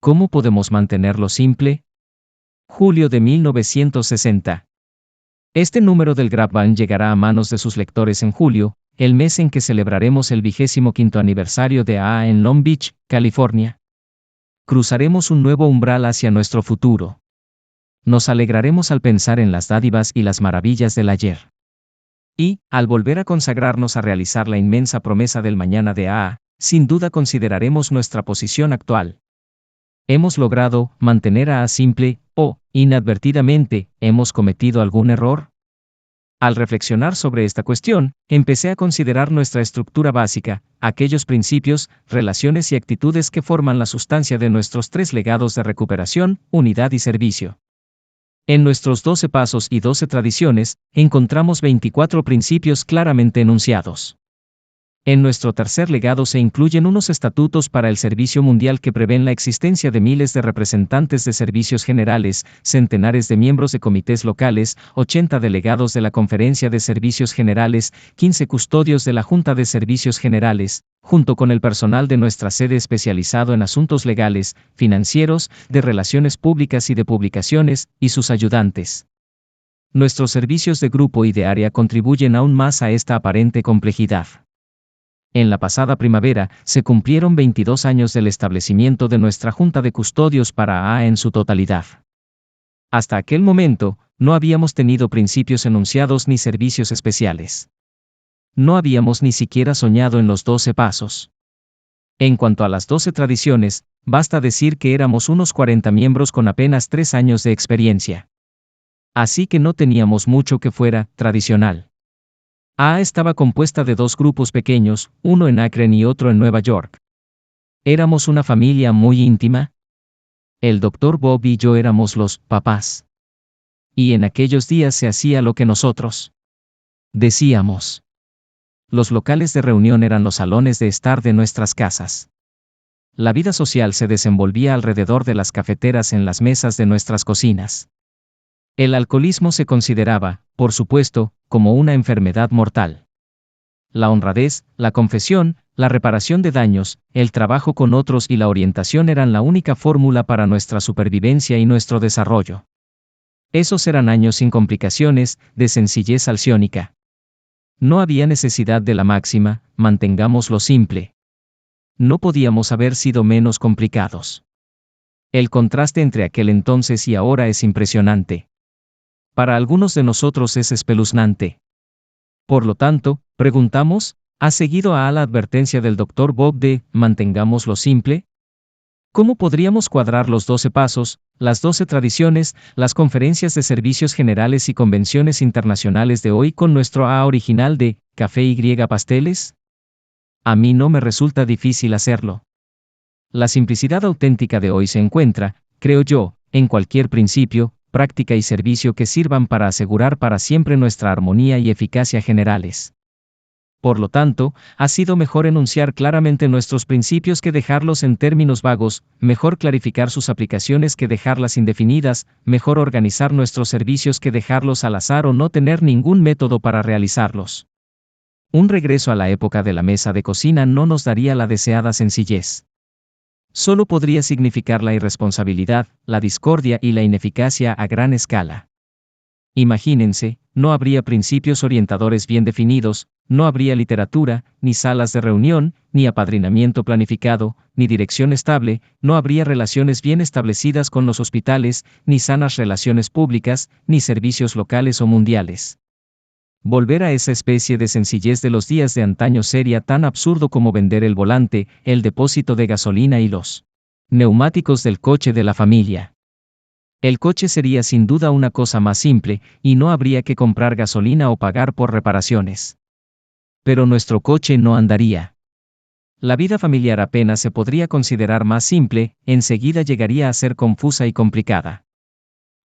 ¿Cómo podemos mantenerlo simple? Julio de 1960. Este número del Grapevine llegará a manos de sus lectores en julio, el mes en que celebraremos el 25º aniversario de AA en Long Beach, California. Cruzaremos un nuevo umbral hacia nuestro futuro. Nos alegraremos al pensar en las dádivas y las maravillas del ayer. Y, al volver a consagrarnos a realizar la inmensa promesa del mañana de AA, sin duda consideraremos nuestra posición actual. ¿Hemos logrado mantener a AA simple, o, inadvertidamente, hemos cometido algún error? Al reflexionar sobre esta cuestión, empecé a considerar nuestra estructura básica, aquellos principios, relaciones y actitudes que forman la sustancia de nuestros 3 legados de recuperación, unidad y servicio. En nuestros 12 pasos y 12 tradiciones, encontramos 24 principios claramente enunciados. En nuestro tercer legado se incluyen unos estatutos para el servicio mundial que prevén la existencia de miles de representantes de servicios generales, centenares de miembros de comités locales, 80 delegados de la Conferencia de Servicios Generales, 15 custodios de la Junta de Servicios Generales, junto con el personal de nuestra sede especializado en asuntos legales, financieros, de relaciones públicas y de publicaciones, y sus ayudantes. Nuestros servicios de grupo y de área contribuyen aún más a esta aparente complejidad. En la pasada primavera, se cumplieron 22 años del establecimiento de nuestra Junta de Custodios para AA en su totalidad. Hasta aquel momento, no habíamos tenido principios enunciados ni servicios especiales. No habíamos ni siquiera soñado en los 12 pasos. En cuanto a las 12 tradiciones, basta decir que éramos unos 40 miembros con apenas 3 años de experiencia. Así que no teníamos mucho que fuera tradicional. AA estaba compuesta de 2 grupos pequeños, uno en Akron y otro en Nueva York. Éramos una familia muy íntima. El Dr. Bob y yo éramos los papás. Y en aquellos días se hacía lo que nosotros decíamos. Los locales de reunión eran los salones de estar de nuestras casas. La vida social se desenvolvía alrededor de las cafeteras en las mesas de nuestras cocinas. El alcoholismo se consideraba, por supuesto, como una enfermedad mortal. La honradez, la confesión, la reparación de daños, el trabajo con otros y la orientación eran la única fórmula para nuestra supervivencia y nuestro desarrollo. Esos eran años sin complicaciones, de sencillez alciónica. No había necesidad de la máxima, mantengámoslo simple. No podíamos haber sido menos complicados. El contraste entre aquel entonces y ahora es impresionante. Para algunos de nosotros es espeluznante. Por lo tanto, preguntamos, ¿ha seguido AA la advertencia del Dr. Bob de «mantengámoslo simple»? ¿Cómo podríamos cuadrar los 12 pasos, las 12 tradiciones, las conferencias de servicios generales y convenciones internacionales de hoy con nuestro AA original de «Café y pasteles»? A mí no me resulta difícil hacerlo. La simplicidad auténtica de hoy se encuentra, creo yo, en cualquier principio, práctica y servicio que sirvan para asegurar para siempre nuestra armonía y eficacia generales. Por lo tanto, ha sido mejor enunciar claramente nuestros principios que dejarlos en términos vagos, mejor clarificar sus aplicaciones que dejarlas indefinidas, mejor organizar nuestros servicios que dejarlos al azar o no tener ningún método para realizarlos. Un regreso a la época de la mesa de cocina no nos daría la deseada sencillez. Solo podría significar la irresponsabilidad, la discordia y la ineficacia a gran escala. Imagínense, no habría principios orientadores bien definidos, no habría literatura, ni salas de reunión, ni apadrinamiento planificado, ni dirección estable, no habría relaciones bien establecidas con los hospitales, ni sanas relaciones públicas, ni servicios locales o mundiales. Volver a esa especie de sencillez de los días de antaño sería tan absurdo como vender el volante, el depósito de gasolina y los neumáticos del coche de la familia. El coche sería sin duda una cosa más simple, y no habría que comprar gasolina o pagar por reparaciones. Pero nuestro coche no andaría. La vida familiar apenas se podría considerar más simple, enseguida llegaría a ser confusa y complicada.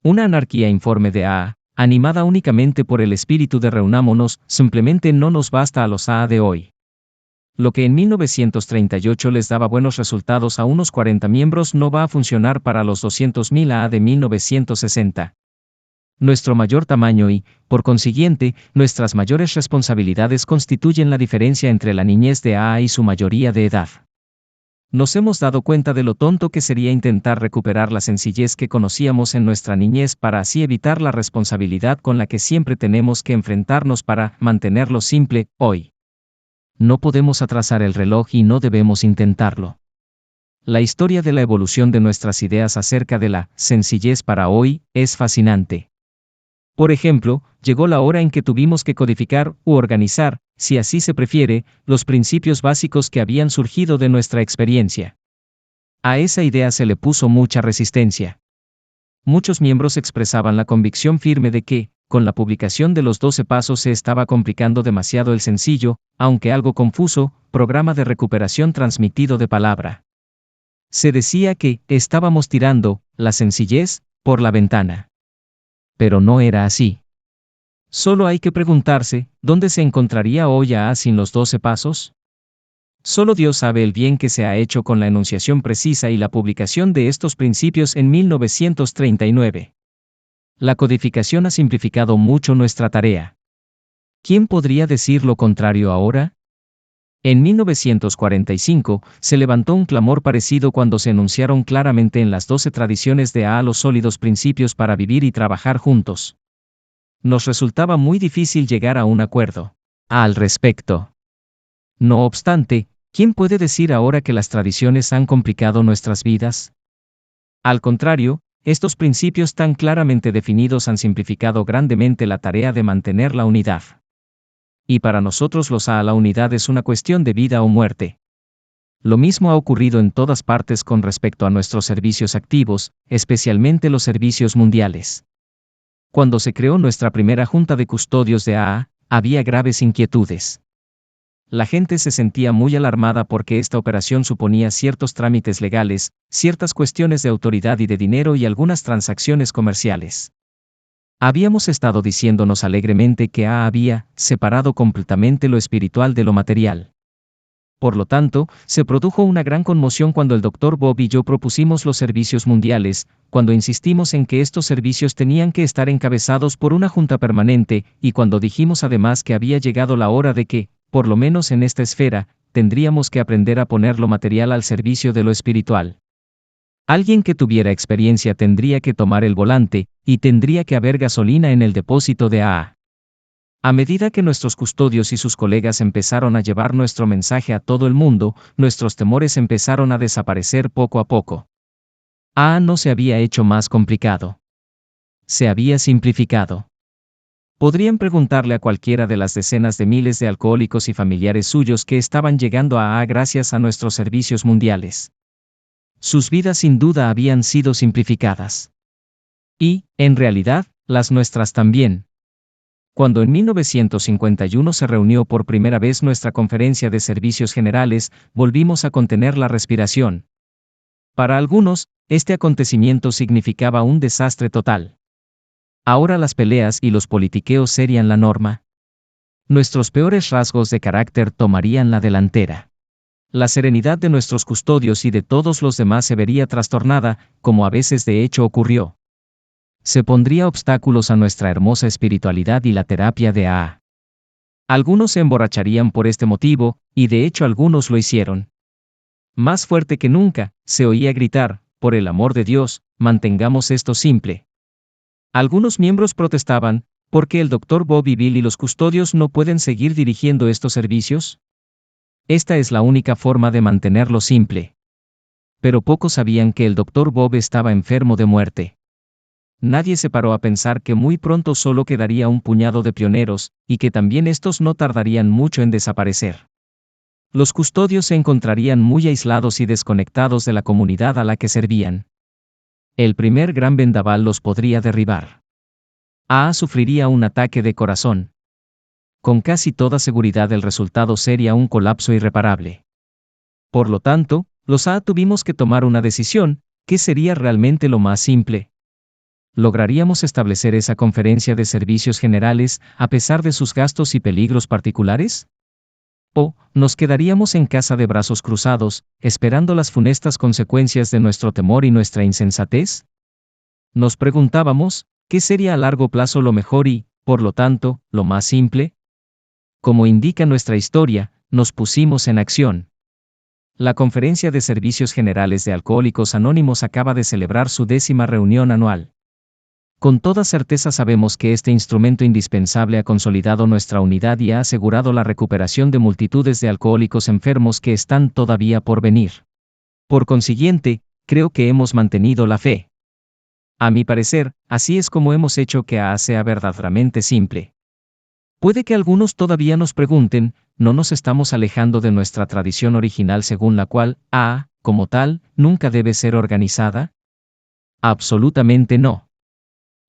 Una anarquía informe de AA, animada únicamente por el espíritu de reunámonos, simplemente no nos basta a los AA de hoy. Lo que en 1938 les daba buenos resultados a unos 40 miembros no va a funcionar para los 200.000 AA de 1960. Nuestro mayor tamaño y, por consiguiente, nuestras mayores responsabilidades constituyen la diferencia entre la niñez de AA y su mayoría de edad. Nos hemos dado cuenta de lo tonto que sería intentar recuperar la sencillez que conocíamos en nuestra niñez para así evitar la responsabilidad con la que siempre tenemos que enfrentarnos para mantenerlo simple hoy. No podemos atrasar el reloj y no debemos intentarlo. La historia de la evolución de nuestras ideas acerca de la sencillez para hoy es fascinante. Por ejemplo, llegó la hora en que tuvimos que codificar u organizar, si así se prefiere, los principios básicos que habían surgido de nuestra experiencia. A esa idea se le puso mucha resistencia. Muchos miembros expresaban la convicción firme de que, con la publicación de los 12 pasos se estaba complicando demasiado el sencillo, aunque algo confuso, programa de recuperación transmitido de palabra. Se decía que estábamos tirando la sencillez por la ventana. Pero no era así. Solo hay que preguntarse, ¿dónde se encontraría hoy AA sin los 12 pasos? Solo Dios sabe el bien que se ha hecho con la enunciación precisa y la publicación de estos principios en 1939. La codificación ha simplificado mucho nuestra tarea. ¿Quién podría decir lo contrario ahora? En 1945, se levantó un clamor parecido cuando se enunciaron claramente en las 12 tradiciones de AA los sólidos principios para vivir y trabajar juntos. Nos resultaba muy difícil llegar a un acuerdo al respecto. No obstante, ¿quién puede decir ahora que las tradiciones han complicado nuestras vidas? Al contrario, estos principios tan claramente definidos han simplificado grandemente la tarea de mantener la unidad. Y para nosotros los AA la unidad es una cuestión de vida o muerte. Lo mismo ha ocurrido en todas partes con respecto a nuestros servicios activos, especialmente los servicios mundiales. Cuando se creó nuestra primera junta de custodios de AA, había graves inquietudes. La gente se sentía muy alarmada porque esta operación suponía ciertos trámites legales, ciertas cuestiones de autoridad y de dinero y algunas transacciones comerciales. Habíamos estado diciéndonos alegremente que AA había separado completamente lo espiritual de lo material. Por lo tanto, se produjo una gran conmoción cuando el Dr. Bob y yo propusimos los servicios mundiales, cuando insistimos en que estos servicios tenían que estar encabezados por una junta permanente, y cuando dijimos además que había llegado la hora de que, por lo menos en esta esfera, tendríamos que aprender a poner lo material al servicio de lo espiritual. Alguien que tuviera experiencia tendría que tomar el volante, y tendría que haber gasolina en el depósito de AA. A medida que nuestros custodios y sus colegas empezaron a llevar nuestro mensaje a todo el mundo, nuestros temores empezaron a desaparecer poco a poco. AA no se había hecho más complicado. Se había simplificado. Podrían preguntarle a cualquiera de las decenas de miles de alcohólicos y familiares suyos que estaban llegando a AA gracias a nuestros servicios mundiales. Sus vidas sin duda habían sido simplificadas. Y, en realidad, las nuestras también. Cuando en 1951 se reunió por primera vez nuestra conferencia de servicios generales, volvimos a contener la respiración. Para algunos, este acontecimiento significaba un desastre total. Ahora las peleas y los politiqueos serían la norma. Nuestros peores rasgos de carácter tomarían la delantera. La serenidad de nuestros custodios y de todos los demás se vería trastornada, como a veces de hecho ocurrió. Se pondría obstáculos a nuestra hermosa espiritualidad y la terapia de AA. Algunos se emborracharían por este motivo, y de hecho algunos lo hicieron. Más fuerte que nunca, se oía gritar, por el amor de Dios, mantengamos esto simple. Algunos miembros protestaban, ¿por qué el Dr. Bob y Bill y los custodios no pueden seguir dirigiendo estos servicios? Esta es la única forma de mantenerlo simple. Pero pocos sabían que el Dr. Bob estaba enfermo de muerte. Nadie se paró a pensar que muy pronto solo quedaría un puñado de pioneros, y que también estos no tardarían mucho en desaparecer. Los custodios se encontrarían muy aislados y desconectados de la comunidad a la que servían. El primer gran vendaval los podría derribar. AA sufriría un ataque de corazón. Con casi toda seguridad el resultado sería un colapso irreparable. Por lo tanto, los AA tuvimos que tomar una decisión, ¿qué sería realmente lo más simple? ¿Lograríamos establecer esa conferencia de servicios generales, a pesar de sus gastos y peligros particulares? ¿O nos quedaríamos en casa de brazos cruzados, esperando las funestas consecuencias de nuestro temor y nuestra insensatez? Nos preguntábamos, ¿qué sería a largo plazo lo mejor y, por lo tanto, lo más simple? Como indica nuestra historia, nos pusimos en acción. La Conferencia de Servicios Generales de Alcohólicos Anónimos acaba de celebrar su 10ª reunión anual. Con toda certeza sabemos que este instrumento indispensable ha consolidado nuestra unidad y ha asegurado la recuperación de multitudes de alcohólicos enfermos que están todavía por venir. Por consiguiente, creo que hemos mantenido la fe. A mi parecer, así es como hemos hecho que AA sea verdaderamente simple. Puede que algunos todavía nos pregunten, ¿no nos estamos alejando de nuestra tradición original según la cual AA, como tal, nunca debe ser organizada? Absolutamente no.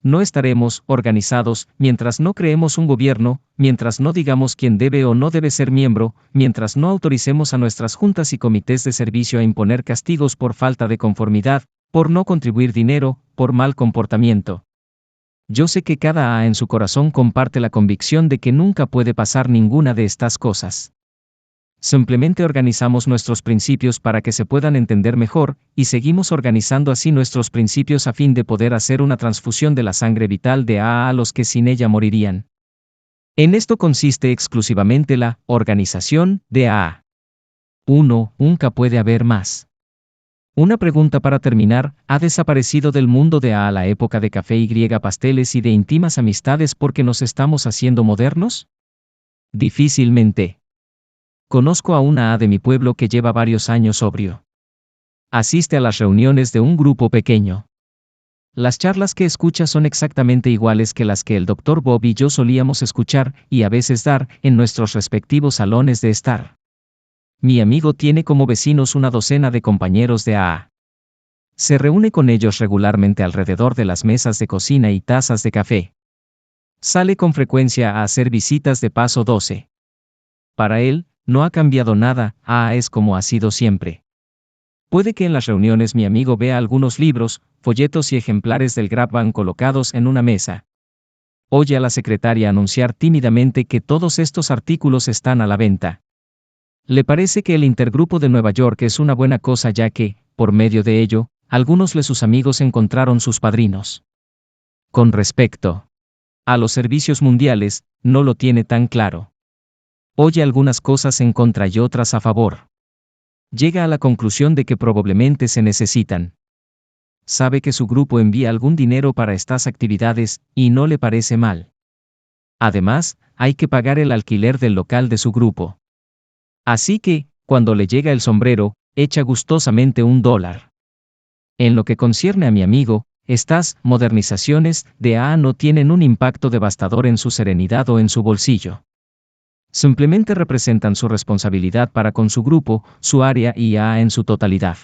No estaremos organizados mientras no creemos un gobierno, mientras no digamos quién debe o no debe ser miembro, mientras no autoricemos a nuestras juntas y comités de servicio a imponer castigos por falta de conformidad, por no contribuir dinero, por mal comportamiento. Yo sé que cada AA en su corazón comparte la convicción de que nunca puede pasar ninguna de estas cosas. Simplemente organizamos nuestros principios para que se puedan entender mejor, y seguimos organizando así nuestros principios a fin de poder hacer una transfusión de la sangre vital de AA a los que sin ella morirían. En esto consiste exclusivamente la organización de AA. 1. Nunca puede haber más. Una pregunta para terminar: ¿ha desaparecido del mundo de AA la época de café y pasteles y de íntimas amistades porque nos estamos haciendo modernos? Difícilmente. Conozco a una AA de mi pueblo que lleva varios años sobrio. Asiste a las reuniones de un grupo pequeño. Las charlas que escucha son exactamente iguales que las que el Dr. Bob y yo solíamos escuchar, y a veces dar, en nuestros respectivos salones de estar. Mi amigo tiene como vecinos una docena de compañeros de AA. Se reúne con ellos regularmente alrededor de las mesas de cocina y tazas de café. Sale con frecuencia a hacer visitas de paso 12. Para él, no ha cambiado nada, AA es como ha sido siempre. Puede que en las reuniones mi amigo vea algunos libros, folletos y ejemplares del Grapevine colocados en una mesa. Oye a la secretaria anunciar tímidamente que todos estos artículos están a la venta. Le parece que el intergrupo de Nueva York es una buena cosa ya que, por medio de ello, algunos de sus amigos encontraron sus padrinos. Con respecto a los servicios mundiales, no lo tiene tan claro. Oye algunas cosas en contra y otras a favor. Llega a la conclusión de que probablemente se necesitan. Sabe que su grupo envía algún dinero para estas actividades, y no le parece mal. Además, hay que pagar el alquiler del local de su grupo. Así que, cuando le llega el sombrero, echa gustosamente $1. En lo que concierne a mi amigo, estas modernizaciones de AA no tienen un impacto devastador en su serenidad o en su bolsillo. Simplemente representan su responsabilidad para con su grupo, su área y AA en su totalidad.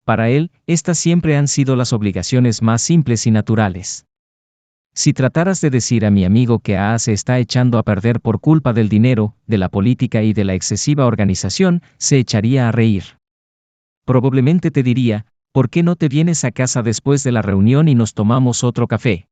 Para él, estas siempre han sido las obligaciones más simples y naturales. Si trataras de decir a mi amigo que AA se está echando a perder por culpa del dinero, de la política y de la excesiva organización, se echaría a reír. Probablemente te diría, ¿por qué no te vienes a casa después de la reunión y nos tomamos otro café?